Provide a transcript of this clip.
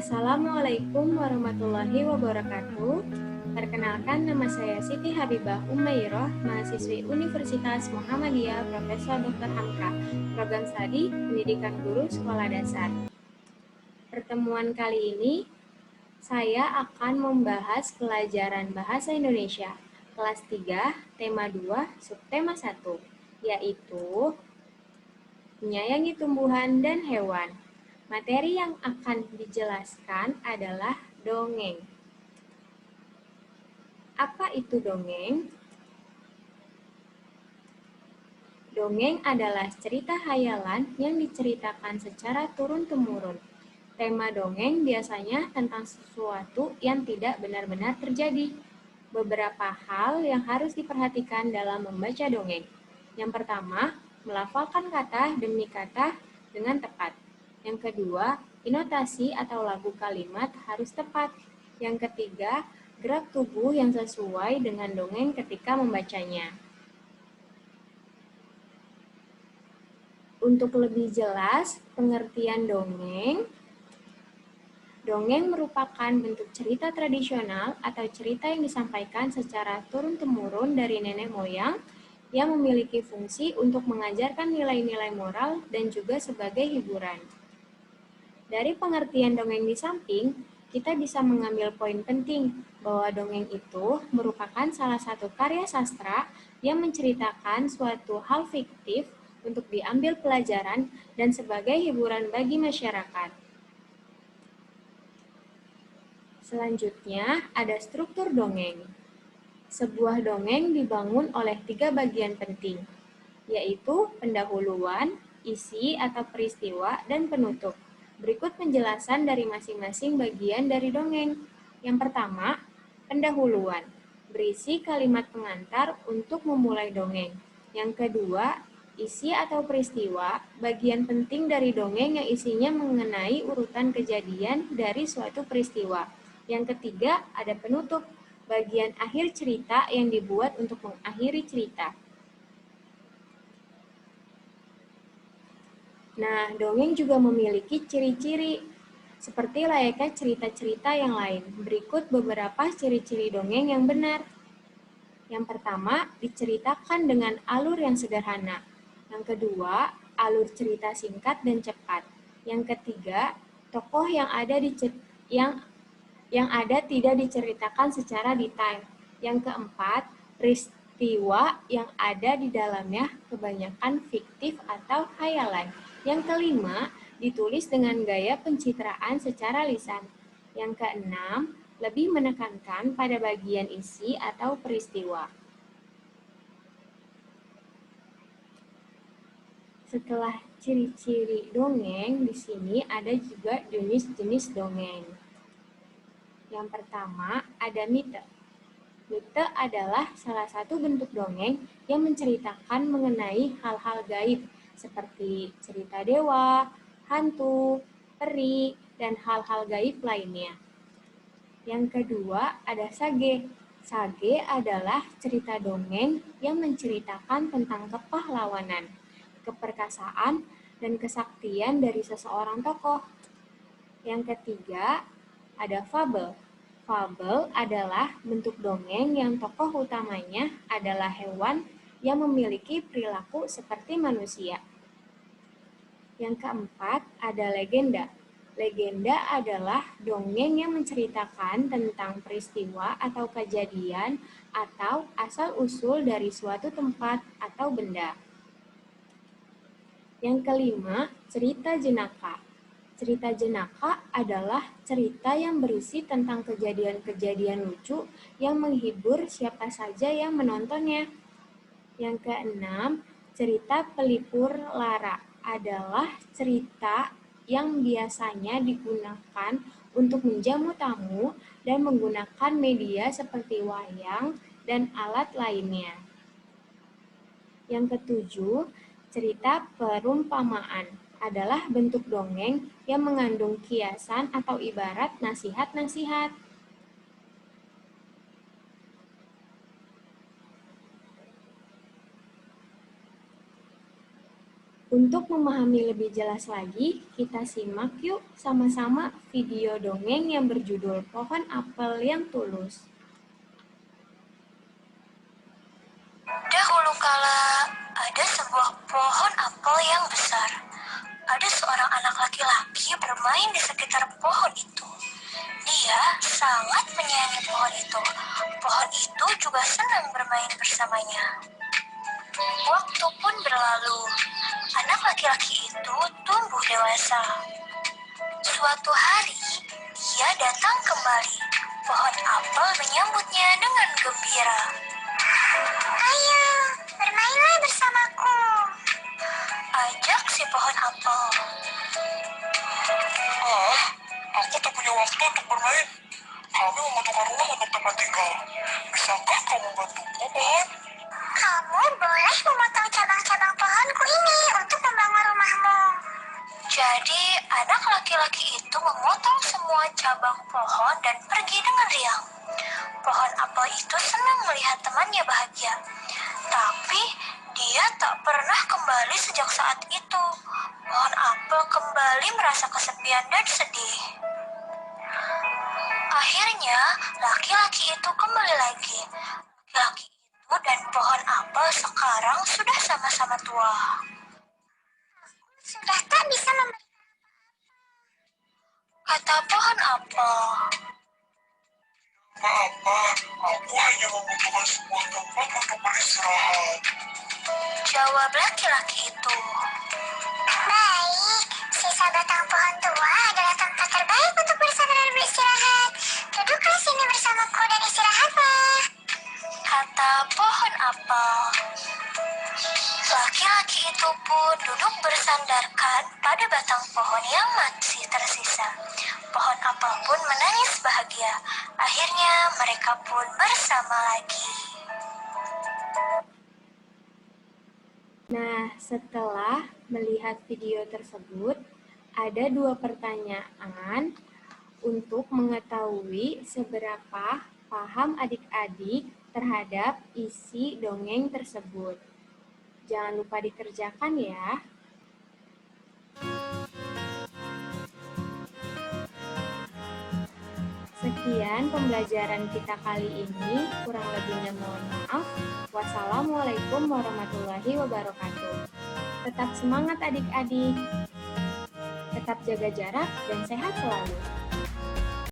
Assalamualaikum warahmatullahi wabarakatuh. Perkenalkan, nama saya Siti Habibah Umairoh, mahasiswi Universitas Muhammadiyah Profesor Dr. Hamka, program studi Pendidikan Guru Sekolah Dasar. Pertemuan kali ini, saya akan membahas pelajaran Bahasa Indonesia, kelas 3, tema 2, subtema 1, yaitu menyayangi tumbuhan dan hewan. Materi yang akan dijelaskan adalah dongeng. Apa itu dongeng? Dongeng adalah cerita hayalan yang diceritakan secara turun-temurun. Tema dongeng biasanya tentang sesuatu yang tidak benar-benar terjadi. Beberapa hal yang harus diperhatikan dalam membaca dongeng. Yang pertama, melafalkan kata demi kata dengan tepat. Yang kedua, intonasi atau lagu kalimat harus tepat. Yang ketiga, gerak tubuh yang sesuai dengan dongeng ketika membacanya. Untuk lebih jelas pengertian dongeng, dongeng merupakan bentuk cerita tradisional atau cerita yang disampaikan secara turun-temurun dari nenek moyang yang memiliki fungsi untuk mengajarkan nilai-nilai moral dan juga sebagai hiburan. Dari pengertian dongeng di samping, kita bisa mengambil poin penting bahwa dongeng itu merupakan salah satu karya sastra yang menceritakan suatu hal fiktif untuk diambil pelajaran dan sebagai hiburan bagi masyarakat. Selanjutnya, ada struktur dongeng. Sebuah dongeng dibangun oleh 3 bagian penting, yaitu pendahuluan, isi atau peristiwa, dan penutup. Berikut penjelasan dari masing-masing bagian dari dongeng. Yang pertama, pendahuluan, berisi kalimat pengantar untuk memulai dongeng. Yang kedua, isi atau peristiwa, bagian penting dari dongeng yang isinya mengenai urutan kejadian dari suatu peristiwa. Yang ketiga, ada penutup, bagian akhir cerita yang dibuat untuk mengakhiri cerita. Nah, dongeng juga memiliki ciri-ciri, seperti layaknya cerita-cerita yang lain. Berikut beberapa ciri-ciri dongeng yang benar. Yang pertama, diceritakan dengan alur yang sederhana. Yang kedua, alur cerita singkat dan cepat. Yang ketiga, tokoh yang ada tidak diceritakan secara detail. Yang keempat, peristiwa yang ada di dalamnya kebanyakan fiktif atau hayalan. Yang kelima, ditulis dengan gaya pencitraan secara lisan. Yang keenam, lebih menekankan pada bagian isi atau peristiwa. Setelah ciri-ciri dongeng, di sini ada juga jenis-jenis dongeng. Yang pertama, ada mite. Mite adalah salah satu bentuk dongeng yang menceritakan mengenai hal-hal gaib, seperti cerita dewa, hantu, peri, dan hal-hal gaib lainnya. Yang kedua, ada sage. Sage adalah cerita dongeng yang menceritakan tentang kepahlawanan, keperkasaan, dan kesaktian dari seseorang tokoh. Yang ketiga, ada fabel. Fabel adalah bentuk dongeng yang tokoh utamanya adalah hewan yang memiliki perilaku seperti manusia. Yang keempat, ada legenda. Legenda adalah dongeng yang menceritakan tentang peristiwa atau kejadian atau asal-usul dari suatu tempat atau benda. Yang kelima, cerita jenaka. Cerita jenaka adalah cerita yang berisi tentang kejadian-kejadian lucu yang menghibur siapa saja yang menontonnya. Yang keenam, cerita pelipur lara adalah cerita yang biasanya digunakan untuk menjamu tamu dan menggunakan media seperti wayang dan alat lainnya. Yang ketujuh, cerita perumpamaan adalah bentuk dongeng yang mengandung kiasan atau ibarat nasihat-nasihat. Untuk memahami lebih jelas lagi, kita simak yuk sama-sama video dongeng yang berjudul Pohon Apel yang Tulus. Dahulu kala, ada sebuah pohon apel yang besar. Ada seorang anak laki-laki bermain di sekitar pohon itu. Dia sangat menyayangi pohon itu. Pohon itu juga senang bermain bersamanya. Waktu pun berlalu. Anak laki-laki itu tumbuh dewasa. Suatu hari, dia datang kembali. Pohon apel menyambutnya dengan gembira. Ayo, bermainlah bersamaku, ajak si pohon apel. Aku tak punya waktu untuk bermain. Kami membutuhkan rumah untuk tempat tinggal. Bisakah kau membantuku, pohon? Kamu boleh memotong cabang-cabang pohonku ini untuk membangun rumahmu. Jadi, anak laki-laki itu memotong semua cabang pohon dan pergi dengan riang. Pohon apel itu senang melihat temannya bahagia. Tapi, dia tak pernah kembali sejak saat itu. Pohon apel kembali merasa kesepian dan sedih. Akhirnya, laki-laki itu kembali lagi. Laki-laki itu dan pohon apel sekarang sudah sama-sama tua. Sudah tak bisa memberi, kata pohon apel. Apa? Aku hanya membutuhkan sebuah tempat untuk beristirahat. Jawab laki-laki itu. Baik, sisa batang pohon tua adalah tempat terbaik untuk bersandar dan beristirahat. Duduklah sini bersamaku dan istirahatlah, kata pohon apel. Laki-laki itu pun duduk bersandarkan pada batang pohon yang masih tersisa. Pohon apel pun menangis bahagia. Akhirnya mereka pun bersama lagi. Nah, setelah melihat video tersebut, ada 2 pertanyaan untuk mengetahui seberapa paham adik-adik terhadap isi dongeng tersebut. Jangan lupa dikerjakan ya. Sekian pembelajaran kita kali ini, kurang lebihnya mohon maaf. Wassalamualaikum warahmatullahi wabarakatuh. Tetap semangat adik-adik, tetap jaga jarak dan sehat selalu.